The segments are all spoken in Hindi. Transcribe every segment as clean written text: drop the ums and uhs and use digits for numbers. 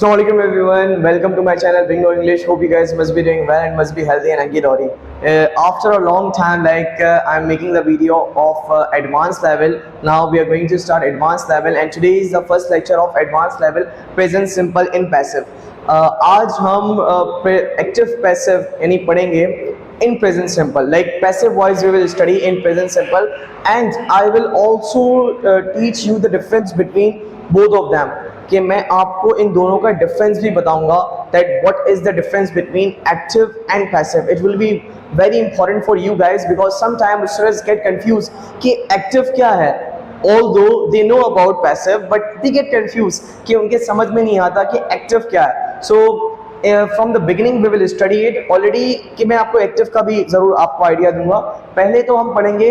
Assalamualaikum everyone, welcome to my channel Bring No English. Hope you guys must be doing well and must be healthy and Angidori. After a long time, I'm making the video of advanced level. Now we are going to start advanced level and today is the first lecture of advanced level present simple in passive. आज हम active passive यानी पढ़ेंगे in present simple. Like passive voice we will study in present simple and I will also teach you the difference between both of them. कि मैं आपको इन दोनों का डिफरेंस भी बताऊंगा that what is the difference between active and passive. It will be very important for you guys because sometimes students get confused कि active क्या है, although they know about passive but they get confused कि उनके समझ में नहीं आता कि active क्या है. So from the beginning we will study it already कि मैं आपको एक्टिव का भी ज़रूर आपको आइडिया दूंगा. पहले तो हम पढ़ेंगे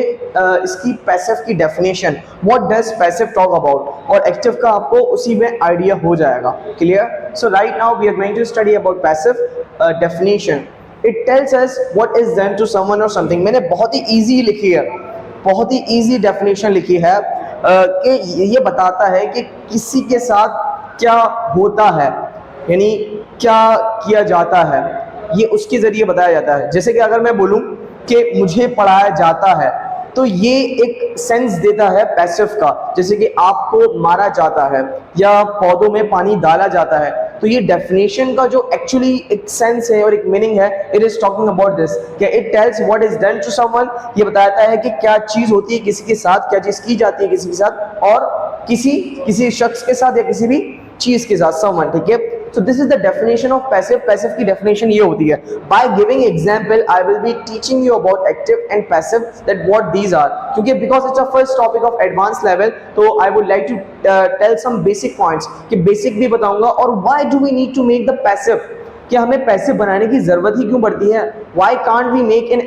इसकी पैसिव की definition, what does passive talk about, और एक्टिव का आपको उसी में आइडिया हो जाएगा. Clear? So right now we are going to study about passive definition. It tells us what is done to someone और समथिंग. मैंने बहुत ही ईजी लिखी है, बहुत ही ईजी डेफिनेशन लिखी है कि ये बताता है कि किसी के साथ क्या होता है, यानी क्या किया जाता है, ये उसके ज़रिए बताया जाता है. जैसे कि अगर मैं बोलूं कि मुझे पढ़ाया जाता है तो ये एक सेंस देता है पैसिव का. जैसे कि आपको मारा जाता है या पौधों में पानी डाला जाता है, तो ये डेफिनेशन का जो एक्चुअली एक सेंस है और एक मीनिंग है, it is talking about this कि it tells what is done to someone. ये बताता है कि क्या चीज़ होती है किसी के साथ, क्या चीज़ की जाती है किसी के साथ, और किसी शख्स के साथ या किसी भी चीज़ के साथ, समवन. ठीक है? So this is the definition of passive. Passive की definition ये होती है. By giving example, I will be teaching you about active and passive, that what these are. क्योंकि because it's a first topic of advanced level, तो I would like to tell some basic points. कि basic भी बताऊंगा और why do we need to make the passive. कि हमें पैसिव बनाने की जरूरत ही क्यों पड़ती है. Why can't we make in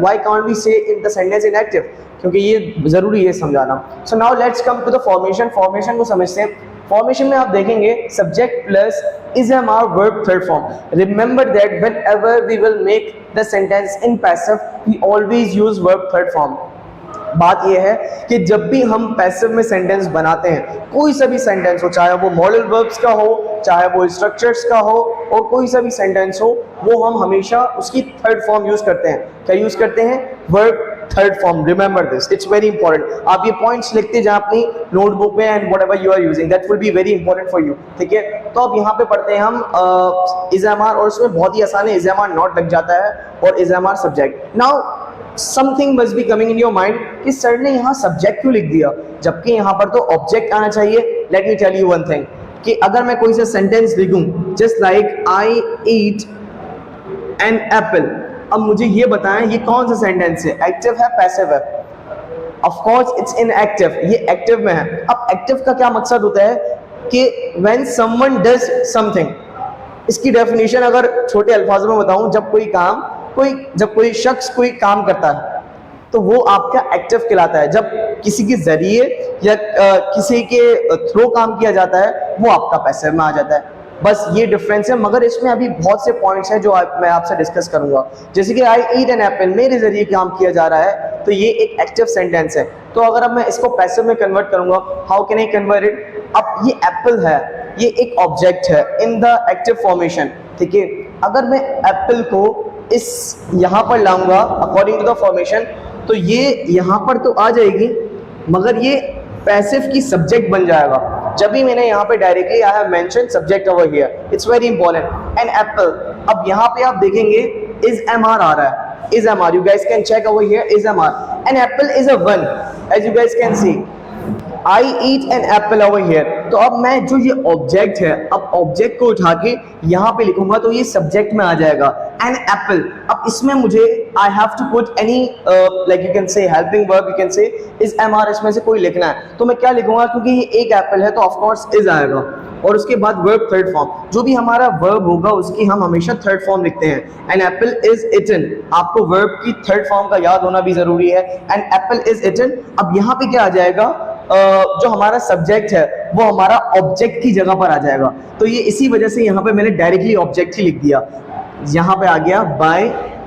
why can't we say in the sentence in active. क्योंकि ये जरूरी है समझाना. So now let's come to the formation. Formation को समझते हैं. फॉर्मेशन में आप देखेंगे subject plus is are verb third form. Remember that whenever we will make the sentence in passive we always use verb third form. बात यह है कि जब भी हम पैसिव में सेंटेंस बनाते हैं, कोई सा भी सेंटेंस हो, चाहे वो मॉडल वर्ब्स का हो, चाहे वो स्ट्रक्चर्स का हो, और कोई सा भी सेंटेंस हो, वो हम हमेशा उसकी थर्ड फॉर्म यूज करते हैं. क्या यूज करते हैं? Verb third form. Remember this, it's very important. आप ये पॉइंट्स लिखते जाएं अपनी नोटबुक में and whatever you are using, that will be very important for you. ठीक है? तो अब यहाँ पे पढ़ते हैं हम इज़ामार, और उसमें बहुत ही आसान है. इज़ामार नॉट लग जाता है और इज़ामार subject. Now something must be coming in your mind कि सर ने यहाँ सब्जेक्ट क्यों लिख दिया जबकि यहाँ पर तो ऑब्जेक्ट आना चाहिए. Let me tell you one thing कि अगर मैं कोई सा सेंटेंस लिखूं just like I eat an apple, अब मुझे ये बताएं ये कौन सा सेंटेंस है, एक्टिव है पैसिव है? Of course it's in active, ये एक्टिव में है. अब एक्टिव का क्या मकसद होता है कि व्हेन समवन डज समथिंग. इसकी डेफिनेशन अगर छोटे अल्फाजों में बताऊं, जब कोई शख्स कोई काम करता है तो वो आपका एक्टिव कहलाता है. जब किसी के जरिए या किसी के थ्रू काम किया जाता है वो आपका पैसिव में आ जाता है. बस ये डिफरेंस है, मगर इसमें अभी बहुत से पॉइंट्स हैं जो मैं आपसे डिस्कस करूंगा. जैसे कि आई ईट एन एप्पल, मेरे जरिए काम किया जा रहा है, तो ये एक एक्टिव सेंटेंस है. तो अगर अब मैं इसको पैसिव में कन्वर्ट करूंगा, how can I convert it. अब ये एप्पल है, ये एक ऑब्जेक्ट है इन द एक्टिव फॉर्मेशन. ठीक है? अगर मैं एप्पल को इस यहाँ पर लाऊंगा अकॉर्डिंग टू द फॉर्मेशन, तो ये यहाँ पर तो आ जाएगी, मगर ये पैसिव की सब्जेक्ट बन जाएगा. जब भी मैंने यहाँ पे directly I have mention subject over here, it's very important. An apple, अब यहाँ पे आप देखेंगे इज एम आर आ रहा है. Is am are, you guys can check over here, is am are. An apple is a one, as you guys can see. I eat an apple over here. तो अब मैं जो ये ऑब्जेक्ट है, अब ऑब्जेक्ट को उठा के यहाँ पे लिखूंगा तो ये सब्जेक्ट में आ जाएगा एन एप्पल. अब इसमें मुझे I have to put any like you can say helping verb, you can say is am are, इसमें से कोई लिखना है. तो मैं क्या लिखूंगा, क्योंकि ये एक एप्पल है तो ऑफ कोर्स इज आएगा, और उसके बाद वर्ब थर्ड फॉर्म. जो भी हमारा वर्ब होगा उसकी हम हमेशा थर्ड फॉर्म लिखते हैं. एन एप्पल इज इटन, आपको वर्ब की थर्ड फॉर्म का याद होना भी जरूरी है. An apple is eaten. अब यहाँ पे क्या आ जाएगा, जो हमारा सब्जेक्ट है वो हमारा ऑब्जेक्ट की जगह पर आ जाएगा. तो ये इसी वजह से यहाँ पे मैंने डायरेक्टली ऑब्जेक्ट ही लिख दिया. यहाँ पे आ गया बाय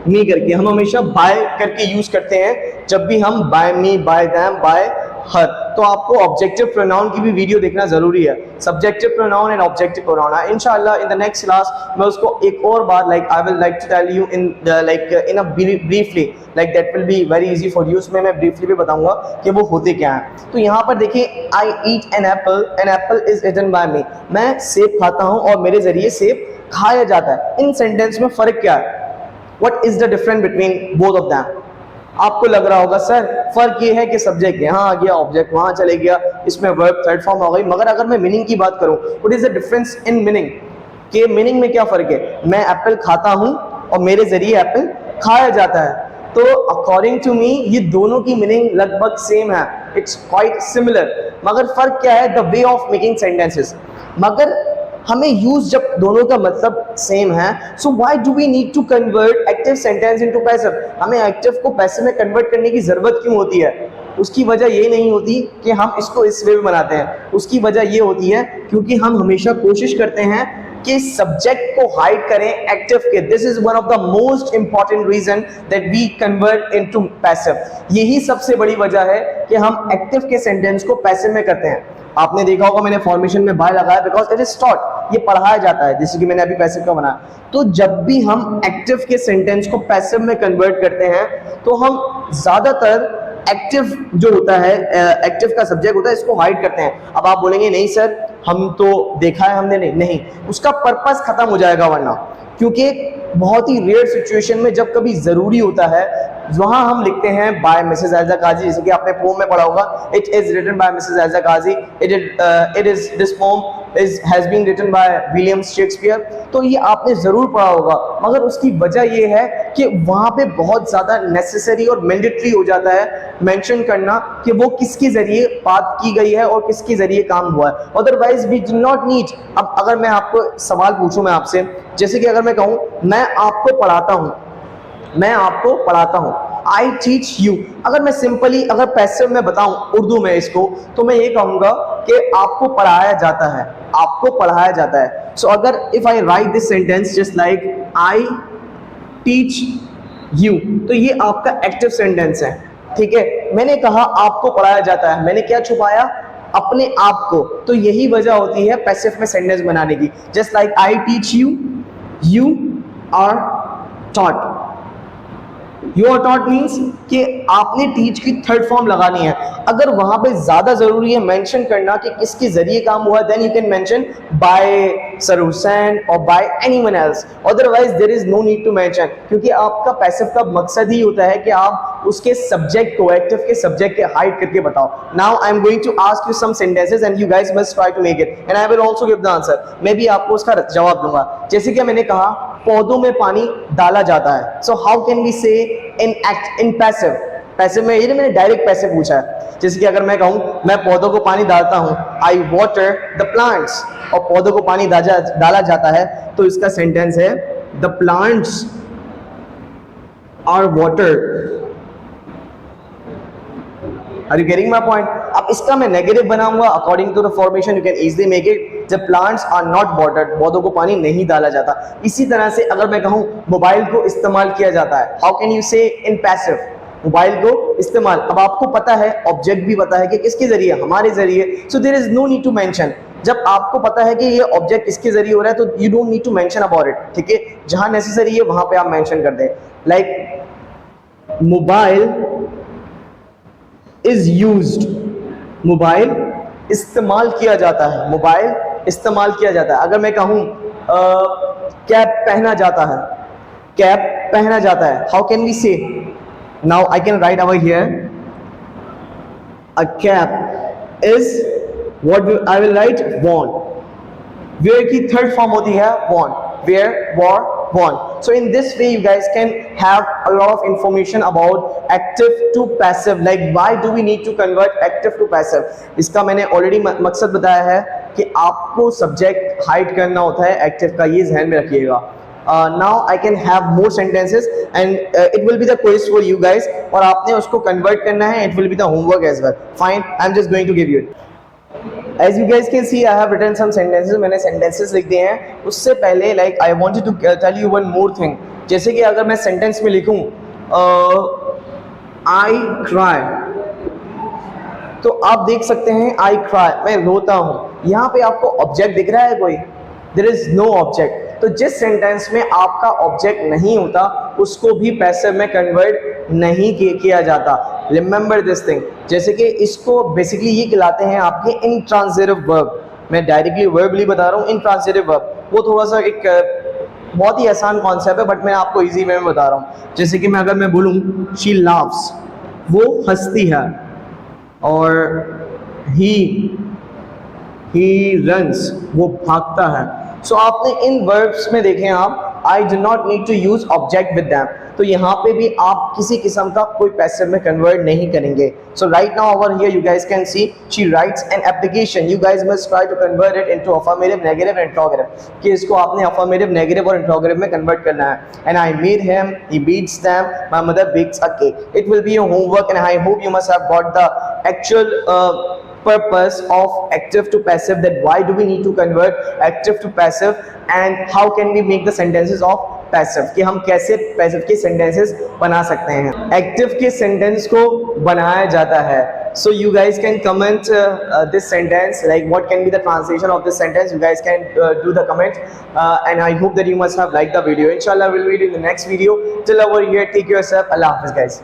मी करके. हम हमेशा बाय करके यूज करते हैं जब भी हम by me, by them, by her. तो आपको ऑब्जेक्टिव प्रोनाउन की भी वीडियो देखना जरूरी है, subjective pronoun and objective pronoun. इंशाल्लाह इन द नेक्स्ट क्लास मैं उसको एक और बार like I will like to tell you in in a briefly, like that will be very easy for you. उसमें मैं ब्रीफली भी बताऊंगा कि वो होते क्या हैं। तो यहाँ पर देखिए, I eat an apple is eaten by me. मैं सेब खाता हूँ और मेरे जरिए सेब खाया जाता है। इन सेंटेंस में फर्क क्या है? What is the difference between both of them? आपको लग रहा होगा सर फर्क ये है कि सब्जेक्ट यहाँ आ गया, ऑब्जेक्ट वहां चले गया, इसमें वर्ब थर्ड फॉर्म हो गई। मगर अगर मैं मीनिंग की बात करूं, what is the difference in meaning? के मीनिंग में क्या फर्क है? मैं एप्पल खाता हूं और मेरे जरिए एप्पल खाया जाता है। तो अकॉर्डिंग टू मी ये दोनों की मीनिंग लगभग सेम है, इट्स क्वाइट सिमिलर। मगर फर्क क्या है? The way of making sentences. मगर हमें यूज जब दोनों का मतलब सेम है, so why do we need to convert active sentence into passive? हमें एक्टिव को पैसिव में कन्वर्ट करने की जरूरत क्यों होती है? उसकी वजह ये नहीं होती कि हम इसको इस वे में बनाते हैं, उसकी वजह ये होती है क्योंकि हम हमेशा कोशिश करते हैं कि सब्जेक्ट को हाइड करें एक्टिव के। This is one of the most important reason that we convert into passive. यही सबसे बड़ी वजह है कि हम एक्टिव के सेंटेंस को पैसिव में करते हैं। आपने देखा होगा मैंने फॉर्मेशन में बाय लगाया बिकॉज इट इज टॉट, ये पढ़ाया जाता है, जैसे कि मैंने अभी पैसिव का बनाया। तो जब भी हम एक्टिव के सेंटेंस को पैसिव में कन्वर्ट करते हैं तो हम ज्यादातर एक्टिव जो होता है, एक्टिव का सब्जेक्ट होता है, इसको हाइड करते हैं। अब आप बोलेंगे नहीं सर हम तो देखा है हमने, नहीं, उसका पर्पस खत्म हो जाएगा वरना, क्योंकि बहुत ही रेयर सिचुएशन में जब कभी जरूरी होता है वहां हम लिखते हैं बाय मिसेस एल्जा काजी, जैसे कि आपने पोम में पढ़ा होगा, it is written by Mrs Elsa Kazi, it is this poem has been written by William Shakespeare. तो ये आपने जरूर पढ़ा होगा, मगर उसकी वजह ये है कि वहां पे बहुत ज्यादा नेसेसरी और मैंडेटरी हो जाता है मेंशन करना कि वो किसके जरिए बात की गई है और किसके जरिए काम हुआ है। Otherwise we do not need. अब अगर मैं आपको सवाल पूछूं मैं आपसे, जैसे कि अगर मैं कहूं मैं आपको पढ़ाता हूं, मैं आपको पढ़ाता हूं, आई टीच यू। अगर मैं सिंपली अगर पैसिव में बताऊं उर्दू में इसको, तो मैं ये कहूंगा कि आपको पढ़ाया जाता है, आपको पढ़ाया जाता है। सो अगर if I right this sentence just like I teach you, तो ये आपका एक्टिव सेंटेंस है, ठीक है। मैंने कहा आपको पढ़ाया जाता है, मैंने क्या छुपाया? अपने आप को। तो यही वजह होती है पैसिव में सेंटेंस बनाने की। Just like I teach you, you are taught. You are taught means कि आपने टीच की थर्ड फॉर्म लगानी है। अगर वहां पे ज्यादा जरूरी है मेंशन करना कि किसके जरिए काम हुआ, then you can mention by sir Hussain और by anyone else. Otherwise there is no need to mention, क्योंकि आपका पैसिव का मकसद ही होता है कि आप उसके सब्जेक्ट को, एक्टिव के सब्जेक्ट के हाइड करके बताओ। Now I am going to ask you some sentences and you guys must try to make it and I will also give the answer. मैं भी आपको उसका जवाब दूंगा। जैसे कि मैंने कहा पौधों में पानी डाला जाता है, सो हाउ कैन वी से इन पैसिव? पैसिव में ये मैंने डायरेक्ट पैसिव पूछा है। जैसे कि अगर मैं कहूं मैं पौधों को पानी डालता हूं, आई वाटर द प्लांट्स, और पौधों को पानी डाला जाता है, तो इसका सेंटेंस है the plants are watered. Are you getting my point? अब इसका मैं नेगेटिव बनाऊंगा according to the formation, you can easily make it the plants are not watered, पौधों को पानी नहीं डाला जाता। इसी तरह से अगर मैं कहूं मोबाइल को इस्तेमाल किया जाता है, हाउ कैन यू से इन पैसिव? मोबाइल को इस्तेमाल। अब आपको पता है, ऑब्जेक्ट भी पता है कि किसके जरिए, हमारे जरिए, so there is no need to mention. जब आपको पता है कि ये ऑब्जेक्ट किसके जरिए हो रहा है, तो you don't need to mention about it, ठीक है। जहां नेसेसरी है वहां पे आप मेंशन कर दें, like mobile is used, mobile इस्तेमाल किया जाता है, मोबाइल इस्तेमाल किया जाता है। अगर मैं कहूं कैप पहना जाता है, कैप पहना जाता है, how can we say? Now I can write over here a cap is what I will write worn। Wear की थर्ड फॉर्म होती है worn, wear, wore, worn। So in this way you guys can have a lot of information about active to passive, like why do we need to convert active to passive। इसका मैंने ऑलरेडी मकसद बताया है कि आपको सब्जेक्ट हाइड करना होता है एक्टिव का, ये ध्यान में रखिएगा। Now I can have more sentences and it will be the quiz for you guys, और आपने उसको convert करना है, it will be the homework as well। Fine, I'm just going to give you it। As you guys can see, I have written some sentences। मैंने sentences लिख दिए हैं। उससे पहले like I wanted to tell you one more thing। जैसे कि अगर मैं sentence में लिखूं I cry, तो आप देख सकते हैं आई क्राई, मैं रोता हूं। यहाँ पे आपको ऑब्जेक्ट दिख रहा है कोई? There is no object. तो जिस सेंटेंस में आपका ऑब्जेक्ट नहीं होता उसको भी पैसिव में कन्वर्ट नहीं किया जाता। Remember this thing. जैसे कि इसको बेसिकली ये कहलाते हैं आपके इंट्रांजिटिव वर्ब। मैं डायरेक्टली वर्बली बता रहा हूँ, इंट्रांजिटिव वर्ब वो थोड़ा सा एक बहुत ही आसान कॉन्सेप्ट है, बट मैं आपको इजी वे में बता रहा हूँ। जैसे कि अगर मैं बोलूँ शी लाफ्स, वो हंसती है, और ही रन्स, वो भागता है। सो आपने इन वर्ब्स में देखें आप, I do not need to use object with them, तो यहाँ पे भी आप किसी किस्म का कोई पैसिव में कन्वर्ट नहीं करेंगे। So right now over here you guys can see she writes an application, you guys must try to convert it into affirmative, negative and interrogative, कि इसको आपने अफर्मेटिव, नेगेटिव और इंट्रोगेटिव में कन्वर्ट करना है। And I made him, he beats them, my mother bakes a cake. It will be your homework and I hope you must have got the actual purpose of active to passive, that why do we need to convert active to passive and how can we make the sentences of passive, कि हम कैसे passive के sentences बना सकते हैं। active के sentence को बनाया जाता है। So you guys can comment this sentence, like what can be the translation of this sentence. You guys can do the comment and I hope that you must have liked the video. Inshallah we'll meet in the next video. Till over here, take care yourself. Allah Hafiz guys.